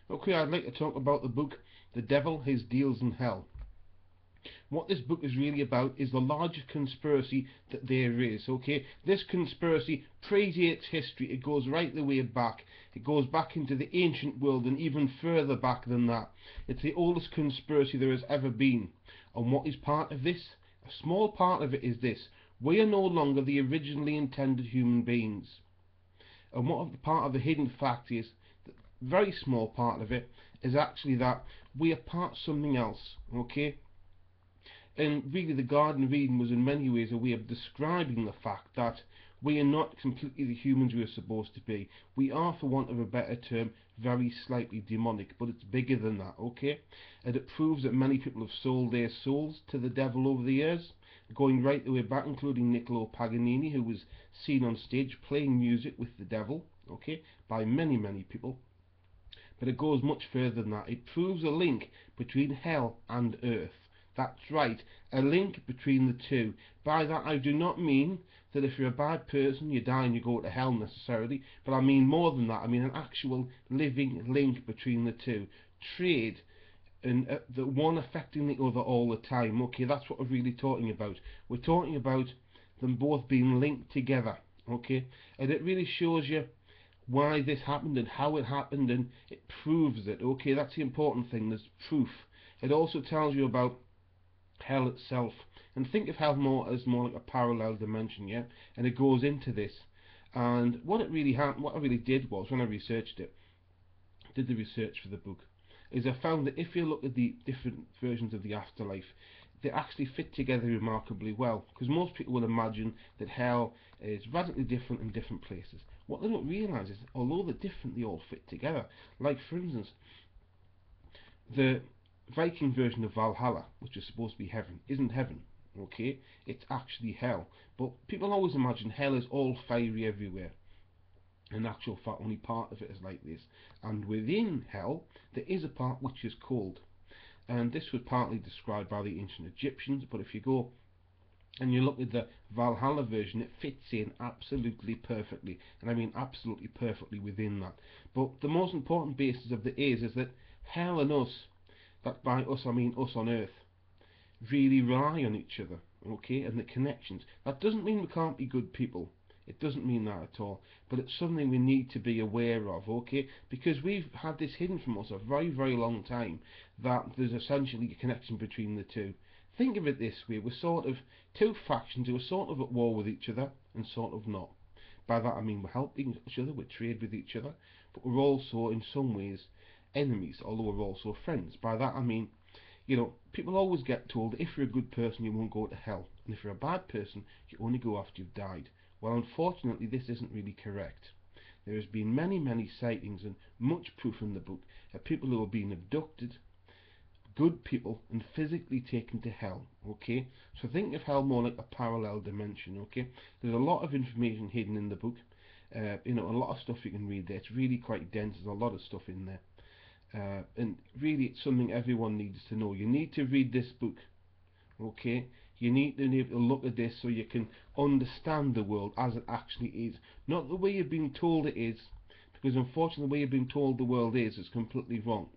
Okay, I'd like to talk about the book The Devil, His Deals in Hell. What this book is really about is the largest conspiracy that there is, okay? This conspiracy predates history. It goes right the way back. It goes back into the ancient world and even further back than that. It's the oldest conspiracy there has ever been. And what is part of this? A small part of it is this: we are no longer the originally intended human beings. And what part of the hidden fact is, the very small part of it, is actually that we are part of something else, okay? And really the Garden of Eden was in many ways a way of describing the fact that we are not completely the humans we are supposed to be. We are, for want of a better term, very slightly demonic, but it's bigger than that, okay? And it proves that many people have sold their souls to the devil over the years, going right the way back, including Niccolo Paganini, who was seen on stage playing music with the devil, okay, by many, many people. But it goes much further than that. It proves a link between hell and earth. That's right, a link between the two. By that I do not mean that if you're a bad person you die and you go to hell necessarily, but I mean more than that. I mean an actual living link between the two. Trade, and the one affecting the other all the time. Okay, that's what we're really talking about. We're talking about them both being linked together. Okay, and it really shows you why this happened and how it happened, and it proves it. Okay, that's the important thing. There's proof. It also tells you about hell itself, and think of hell more as more like a parallel dimension, yeah. And it goes into this, and what it really happened, what I really did was, when I researched it, did the research for the book, is I found that if you look at the different versions of the afterlife, they actually fit together remarkably well, because most people will imagine that hell is radically different in different places. What they don't realise is, although they're different, they all fit together. Like, for instance, the Viking version of Valhalla, which is supposed to be heaven, isn't heaven, okay? It's actually hell. But people always imagine hell is all fiery everywhere. In actual fact, only part of it is like this. And within hell, there is a part which is cold. And this was partly described by the ancient Egyptians, but if you go and you look at the Valhalla version, it fits in absolutely perfectly. And I mean absolutely perfectly within that. But the most important basis of the is that hell and us, that by us I mean us on earth, really rely on each other, okay, and the connections. That doesn't mean we can't be good people. It doesn't mean that at all. But it's something we need to be aware of, okay, because we've had this hidden from us a very, very long time, that there's essentially a connection between the two. Think of it this way: we're sort of two factions who are sort of at war with each other and sort of not. By that I mean we're helping each other, we trade with each other, but we're also in some ways enemies, although we're also friends. By that I mean, you know, people always get told that if you're a good person you won't go to hell, and if you're a bad person you only go after you've died. Well, unfortunately this isn't really correct. There has been many, many sightings and much proof in the book of people who have been abducted, good people, and physically taken to hell, okay? So think of hell more like a parallel dimension, okay? There's a lot of information hidden in the book, you know, a lot of stuff you can read there. It's really quite dense, there's a lot of stuff in there. And really it's something everyone needs to know. You need to read this book, okay? You need to be able to look at this so you can understand the world as it actually is, not the way you've been told it is, because unfortunately the way you've been told the world is completely wrong,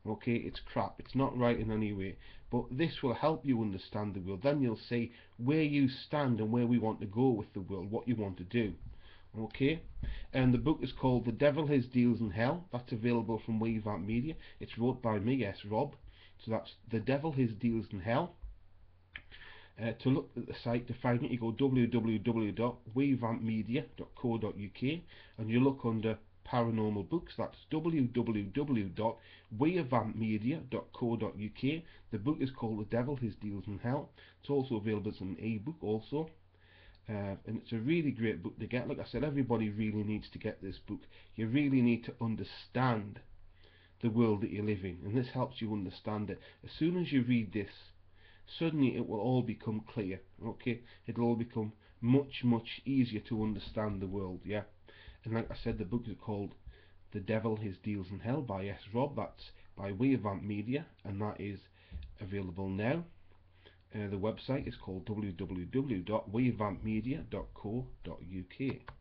okay? It's crap, it's not right in any way. But this will help you understand the world. Then you'll see where you stand and where we want to go with the world, what you want to do, okay? And the book is called The Devil, His Deals in Hell. That's available from Wavamp Media. It's wrote by me, S. Rob. So that's The Devil, His Deals in Hell. To look at the site to find it, you go www.waveampmedia.co.uk and you look under paranormal books. That's www.waveampmedia.co.uk. The book is called The Devil, His Deals in Hell. It's also available as an e-book also. And it's a really great book to get. Like I said, everybody really needs to get this book. You really need to understand the world that you live in, and this helps you understand it. As soon as you read this, suddenly it will all become clear, okay? It'll all become much, much easier to understand the world, yeah? And like I said, the book is called The Devil, His Deals in Hell by S. Rob. That's by Wavamp Media, and that is available now. The website is called www.waveampmedia.co.uk.